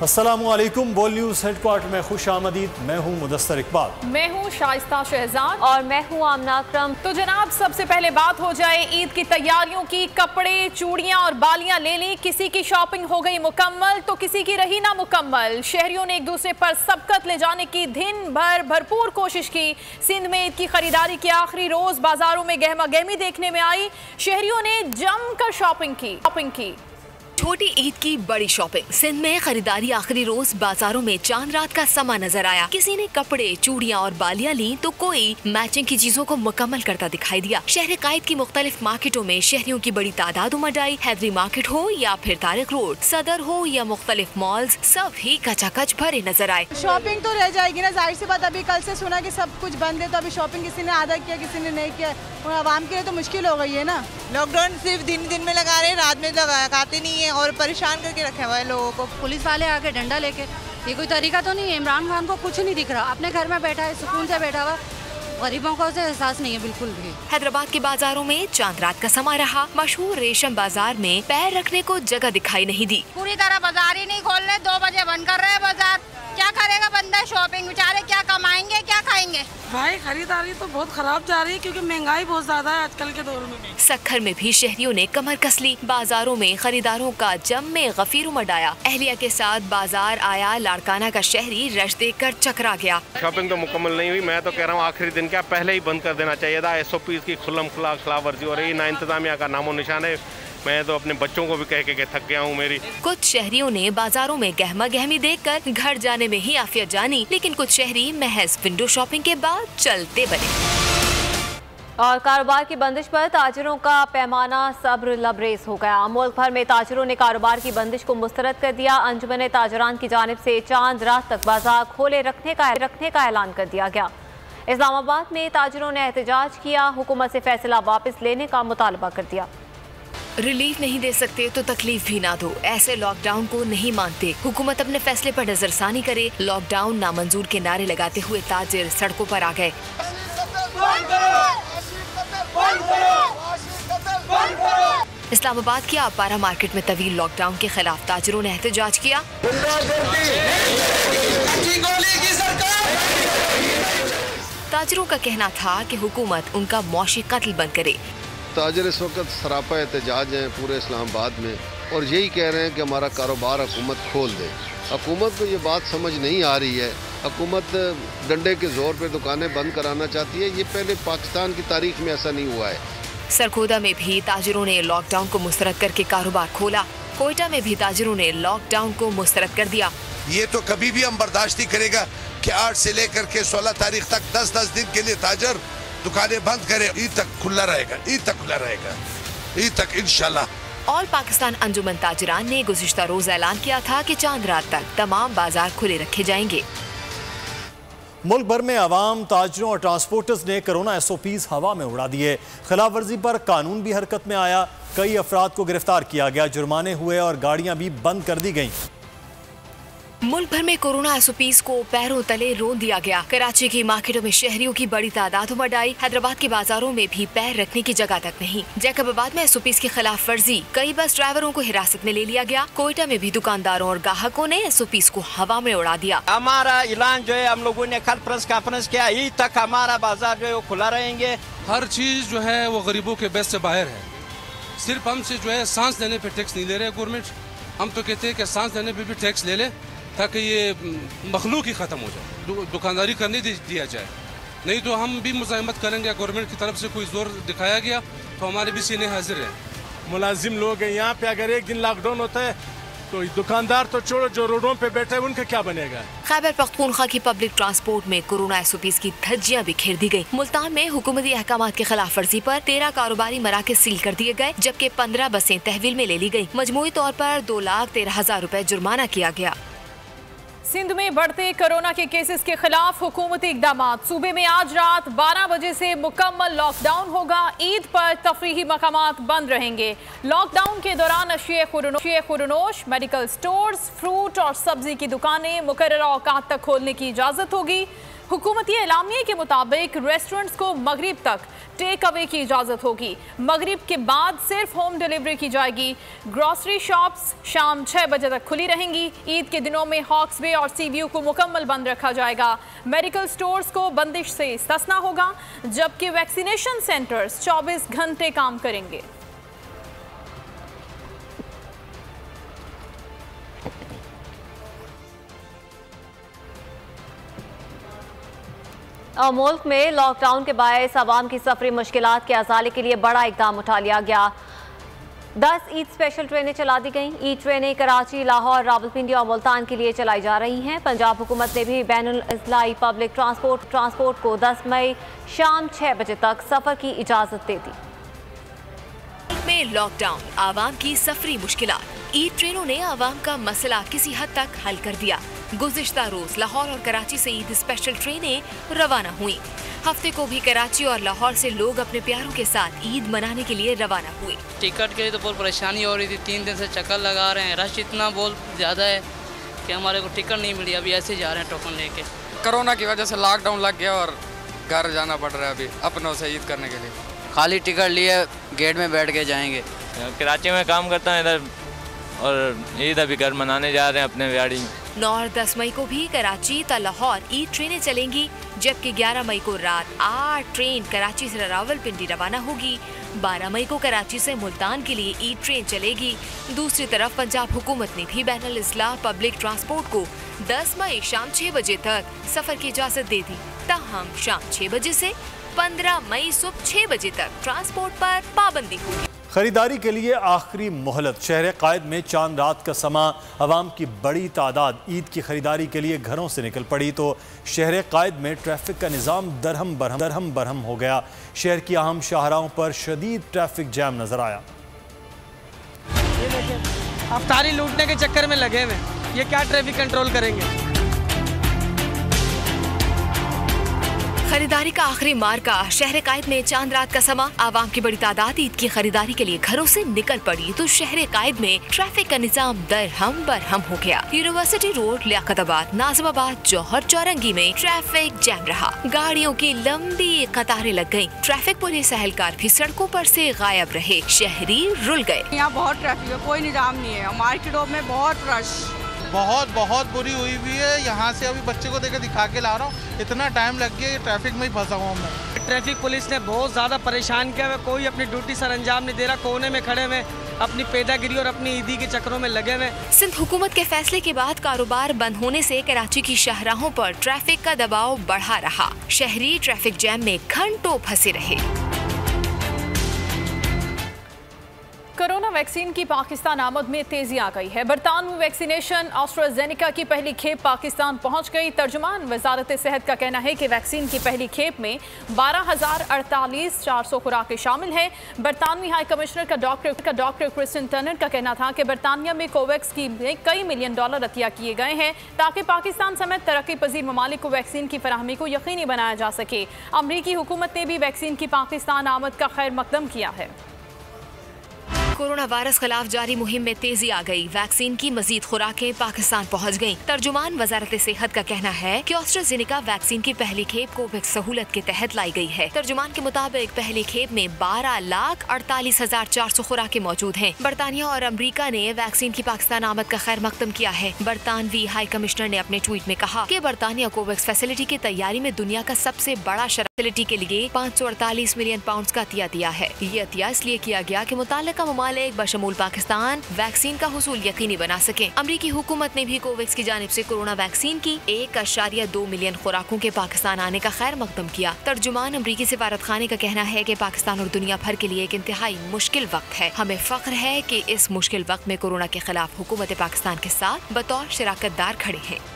अस्सलामुअलैकुम। बोल news headquarter में खुश आमदीद। मैं हूँ मुदस्सर इकबाल। मैं हूँ शाइस्ता शहजाद और मैं हूँ आमना अकरम। तो जनाब, सबसे पहले बात हो जाए ईद की तैयारियों की। कपड़े, चूड़ियाँ और बालियाँ ले ली। किसी की शॉपिंग हो गई मुकम्मल तो किसी की रही ना मुकम्मल। शहरियों ने एक दूसरे पर सबकत ले जाने की दिन भर भरपूर कोशिश की। सिंध में ईद की खरीदारी के आखिरी रोज बाजारों में गहमा गहमी देखने में आई। शहरियों ने जमकर शॉपिंग की। छोटी ईद की बड़ी शॉपिंग। सिंध में खरीदारी आखिरी रोज बाजारों में चांद रात का समा नजर आया। किसी ने कपड़े, चूड़ियाँ और बालियाँ ली तो कोई मैचिंग की चीजों को मुकम्मल करता दिखाई दिया। शहर कायद की मुख्तलिफ मार्केटों में शहरियों की बड़ी तादाद उमड़ आई। हैदरी मार्केट हो या फिर तारिक रोड, सदर हो या मुख्तलिफ मॉल्स, सब ही कचाकच भरे नजर आए। शॉपिंग तो रह जाएगी ना, जाहिर सी बात। अभी कल से सुना कि सब कुछ बंद है, तो अभी शॉपिंग किसी ने आधा किया, किसी ने नहीं किया। और आवाम के लिए तो मुश्किल हो गई है ना। लॉकडाउन सिर्फ दिन में लगा रहे हैं, रात में लगाते नहीं है और परेशान करके रखे हुआ है लोगों को। पुलिस वाले आके डंडा लेके, ये कोई तरीका तो नहीं है। इमरान खान को कुछ नहीं दिख रहा, अपने घर में बैठा है, सुकून से बैठा हुआ। गरीबों को उसे एहसास नहीं है बिल्कुल भी। हैदराबाद के बाजारों में चांद रात का समा रहा। मशहूर रेशम बाजार में पैर रखने को जगह दिखाई नहीं दी। पूरी तरह बाजार ही नहीं खोल रहे, 2 बजे बंद कर रहे हैं बाजार। क्या करेगा बंदा शॉपिंग? बेचारे क्या कमाएंगे, क्या खाएंगे? भाई खरीदारी तो बहुत खराब जा रही है, क्योंकि महंगाई बहुत ज्यादा है आजकल के दौर में। सक्खर में भी शहरियों ने कमर कस ली। बाजारों में खरीदारों का जम में गफीर उमड़ आया। अहलिया के साथ बाजार आया लाड़काना का शहरी रश देख कर चकरा गया। शॉपिंग तो मुकम्मल नहीं हुई। मैं तो कह रहा हूँ आखिरी दिन क्या पहले ही बंद कर देना चाहिए था। SOP की खुल्लम खुला खिलाफ वर्जी हो रही, ना इंतजामिया का नामो निशान है। मैं तो अपने बच्चों को भी कह के थक गया हूँ मेरी। कुछ शहरियों ने बाजारों में गहमा गहमी देखकर घर जाने में ही आफियत जानी, लेकिन कुछ शहरी महज विंडो शॉपिंग के बाद चलते बने। और कारोबार की बंदिश पर ताजिरों का पैमाना सब्र लबरेज हो गया। मुल्क भर में ताजिरों ने कारोबार की बंदिश को मुस्तरद कर दिया। अंजुमन ताजरान की जानिब से चांद रात तक बाजार खोले रखने का ऐलान कर दिया गया। इस्लामाबाद में ताजिरों ने एहतजाज किया। हुकूमत से फैसला वापस लेने का मुतालबा कर दिया। रिलीफ नहीं दे सकते तो तकलीफ भी ना दो, ऐसे लॉकडाउन को नहीं मानते। हुकूमत अपने फैसले पर नजरसानी करे। लॉकडाउन नामंजूर के नारे लगाते हुए ताजिर सड़कों पर आ गए। इस्लामाबाद की आपारा मार्केट में तवील लॉकडाउन के खिलाफ ताजिरों ने एहतजाज किया। ताजिरों का कहना था कि हुकूमत उनका मौशी कत्ल बंद करे। ताजर इस वक्त सरापा एहतजाज हैं पूरे इस्लामाबाद में, और यही कह रहे हैं कि हमारा कारोबार हुकूमत खोल दे। हुकूमत को ये बात समझ नहीं आ रही है। हुकूमत डंडे के जोर पे दुकानें बंद कराना चाहती है। ये पहले पाकिस्तान की तारीख में ऐसा नहीं हुआ है। सरगोदा में भी ताजिरों ने लॉकडाउन को मुस्तरद करके कारोबार खोला। कोयटा में भी ताजिरों ने लॉकडाउन को मुस्तरद कर दिया। ये तो कभी भी हम बर्दाश्त नहीं करेगा कि 8 से लेकर के 16 तारीख तक 10-10 दिन के लिए ताजर दुकानें बंद करे। ईद तक खुला रहेगा, ईद तक इंशाल्लाह। ऑल पाकिस्तान अंजुमन ताजरान ने गुज़िश्ता रोज ऐलान किया था कि चांद रात तक तमाम बाजार खुले रखे जाएंगे। मुल्क भर में आवाम, ताजरों और ट्रांसपोर्टर्स ने कोरोना SOPs हवा में उड़ा दिए। खिलाफ वर्जी पर कानून भी हरकत में आया। कई अफराद को गिरफ्तार किया गया, जुर्माने हुए और गाड़ियां भी बंद कर दी गईं। मुल्क भर में कोरोना SOPs को पैरों तले रोन दिया गया। कराची की मार्केटों में शहरियों की बड़ी तादाद उमड़ आई। हैदराबाद के बाजारों में भी पैर रखने की जगह तक नहीं। जैकबाबाद में SOPs की खिलाफ वर्जी, कई बस ड्राइवरों को हिरासत में ले लिया गया। कोयटा में भी दुकानदारों और ग्राहकों ने SOPs को हवा में उड़ा दिया। हमारा ऐलान जो है, हम लोगों ने कल प्रेस कॉन्फ्रेंस किया, ईद तक हमारा बाजार जो है वो खुला रहेंगे। हर चीज जो है वो गरीबों के बेस से बाहर है। सिर्फ हमसे जो है सांस लेने पे टैक्स नहीं ले रहे गवर्नमेंट। हम तो कहते हैं कि सांस लेने पे भी टैक्स ले ले, ताकि ये मखलूक ही ख़त्म हो जाए, दुकानदारी करने दिया जाए। नहीं तो हम भी मुज़ाहिमत करेंगे। गवर्नमेंट की तरफ से कोई जोर दिखाया गया तो हमारे भी सीने हाजिर हैं। मुलाजिम लोग हैं यहाँ पे, अगर एक दिन लॉकडाउन होता है तो दुकानदार तो छोड़ो, जो रोडों पे बैठे हैं उनका क्या बनेगा। खैबर पख्तूनख्वा की पब्लिक ट्रांसपोर्ट में कोरोना SOPs की धज्जियां बिखेर दी गई। मुल्तान में हुकूमती अहकाम की खिलाफ वर्जी पर 13 कारोबारी मराकज सील कर दिए गए, जबकि 15 बसें तहवील में ले ली गयी। मजमूई तौर पर 2,13,000 रुपए जुर्माना किया गया। सिंध में बढ़ते कोरोना के केसेस के खिलाफ हुकूमती इकदाम। सूबे में आज रात 12 बजे से मुकम्मल लॉकडाउन होगा। ईद पर तफरीही मकामात बंद रहेंगे। लॉकडाउन के दौरान अशिया खुरनोश, मेडिकल स्टोर्स, फ्रूट और सब्जी की दुकानें मुकर्रर औकात तक खोलने की इजाज़त होगी। हुकूमती एलामिये के मुताबिक रेस्टोरेंट्स को मगरिब तक टेक अवे की इजाज़त होगी। मगरिब के बाद सिर्फ होम डिलीवरी की जाएगी। ग्रॉसरी शॉप्स शाम 6 बजे तक खुली रहेंगी। ईद के दिनों में हॉक्स बे और सीवीयू को मुकम्मल बंद रखा जाएगा। मेडिकल स्टोर्स को बंदिश से इस्तिस्ना होगा, जबकि वैक्सीनेशन सेंटर्स 24 घंटे काम करेंगे। और मुल्क में लॉकडाउन के बायस आवाम की सफरी मुश्किलात के अजाले के लिए बड़ा इकदाम उठा लिया गया। 10 ईद स्पेशल ट्रेनें चला दी गईं। ईद ट्रेनें कराची, लाहौर, रावलपिंडी और मुल्तान के लिए चलाई जा रही हैं। पंजाब हुकूमत ने भी बैनुल अज़लाई पब्लिक ट्रांसपोर्ट को 10 मई शाम 6 बजे तक सफर की इजाजत दे दी। में लॉकडाउन, आवाम की सफरी मुश्किलात। ईद ट्रेनों ने आवाम का मसला किसी हद तक हल कर दिया। गुज़िश्ता रोज लाहौर और कराची से ईद स्पेशल ट्रेनें रवाना हुई। हफ्ते को भी कराची और लाहौर से लोग अपने प्यारों के साथ ईद मनाने के लिए रवाना हुए। टिकट के लिए तो बहुत परेशानी हो रही थी, 3 दिन से चक्कर लगा रहे हैं। रश इतना बहुत ज़्यादा है कि हमारे को टिकट नहीं मिली। अभी ऐसे जा रहे हैं टोकन लेके। कोरोना की वजह से लॉकडाउन लग गया और घर जाना पड़ रहा है अभी अपनों से ईद करने के लिए। खाली टिकट लिए गेट में बैठ के जाएंगे। कराची में काम करता है इधर, और ईद अभी घर मनाने जा रहे हैं अपने व्याड़ी में। 9 और 10 मई को भी कराची ता लाहौर ईद ट्रेनें चलेंगी, जबकि 11 मई को रात 8 ट्रेन कराची से रावलपिंडी रवाना होगी। 12 मई को कराची से मुल्तान के लिए ईद ट्रेन चलेगी। दूसरी तरफ पंजाब हुकूमत ने भी बैनुल अज़लाई पब्लिक ट्रांसपोर्ट को 10 मई शाम 6 बजे तक सफर की इजाजत दे दी। ताहम शाम 6 बजे से 15 मई सुबह 6 बजे तक ट्रांसपोर्ट पर पाबंदी होगी। खरीदारी के लिए आखिरी मोहलत। शहर कायद में चांद रात का समा, अवाम की बड़ी तादाद ईद की खरीदारी के लिए घरों से निकल पड़ी तो शहर कायद में ट्रैफिक का निज़ाम दरहम बरहम हो गया। शहर की अहम शाहराहों पर शदीद ट्रैफिक जैम नजर आया। अफ्तारी लूटने के चक्कर में लगे हुए, ये क्या ट्रैफिक कंट्रोल करेंगे। खरीदारी का आखिरी मार्का। शहर कायद में चांद रात का समा, आवाम की बड़ी तादाद ईद की खरीदारी के लिए घरों से निकल पड़ी तो शहर कायद में ट्रैफिक का निजाम दरहम बरहम हो गया। यूनिवर्सिटी रोड, लियाकताबाद, नाजिमाबाद, जौहर, चौरंगी में ट्रैफिक जैम रहा। गाड़ियों की लंबी कतारें लग गयी। ट्रैफिक पुलिस एहलकार भी सड़कों पर से गायब रहे। शहरी रुल गए। यहाँ बहुत ट्रैफिक है, कोई निजाम नहीं है। मार्केटों में बहुत रश, बहुत बुरी हुई भी है। यहाँ से अभी बच्चे को देकर दिखा के ला रहा हूँ, इतना टाइम लग गया, ट्रैफिक में ही फंसा हुआ मैं। ट्रैफिक पुलिस ने बहुत ज़्यादा परेशान किया है। कोई अपनी ड्यूटी सर अंजाम नहीं दे रहा, कोने में खड़े हुए अपनी पेदागिरी और अपनी ईदी के चक्करों में लगे हुए। सिंध हुकूमत के फैसले के बाद कारोबार बंद होने से कराची की शाहराहों पर ट्रैफिक का दबाव बढ़ा रहा। शहरी ट्रैफिक जैम में घंटों फंसे रहे। कोरोना वैक्सीन की पाकिस्तान आमद में तेजी आ गई है। बरतानवी वैक्सीनेशन एस्ट्राजेनेका की पहली खेप पाकिस्तान पहुंच गई। तर्जुमान वजारत सेहत का कहना है कि वैक्सीन की पहली खेप में 12,048,400 खुराकें शामिल हैं। बरतानवी हाई कमिश्नर का डॉक्टर क्रिस्टिन टर्नर का कहना था कि बरतानिया में कोवैक्स की कई मिलियन डॉलर अतिया किए गए हैं ताकि पाकिस्तान समेत तरक्की पजीर ममालिक को वैक्सीन की फराहमी को यकीनी बनाया जा सके। अमरीकी हुकूमत ने भी वैक्सीन की पाकिस्तान आमद का खैर मकदम किया है। कोरोना वायरस खिलाफ जारी मुहिम में तेजी आ गई। वैक्सीन की मजीद खुराकें पाकिस्तान पहुंच गईं। तर्जुमान वजारत सेहत का कहना है कि एस्ट्राजेनेका वैक्सीन की पहली खेप कोवैक्स सहूलत के तहत लाई गई है। तर्जुमान के मुताबिक पहली खेप में 12,48,400 खुराकें मौजूद हैं। बरतानिया और अमरीका ने वैक्सीन की पाकिस्तान आमद का खैर मकदम किया है। बरतानवी हाई कमिश्नर ने अपने ट्वीट में कहा कि बरतानिया कोवैक्स फैसिलिटी की तैयारी में दुनिया का सबसे बड़ा फैसिलिटी के लिए 548 मिलियन पाउंड का अतिया दिया है। ये अतिया इसलिए किया गया कि मुताल्लिका ममालिक बशमूल पाकिस्तान वैक्सीन का हुसूल यकीनी बना सके। अमरीकी हुकूमत ने भी कोवैक्स की जानिब से कोरोना वैक्सीन की 1.2 मिलियन खुराकों के पाकिस्तान आने का खैर मकदम किया। तर्जुमान अमरीकी सिफारत खाने का कहना है कि पाकिस्तान और दुनिया भर के लिए एक इंतहाई मुश्किल वक्त है। हमें फख्र है कि इस मुश्किल वक्त में कोरोना के खिलाफ हुकूमत पाकिस्तान के साथ बतौर शराकतदार खड़े हैं।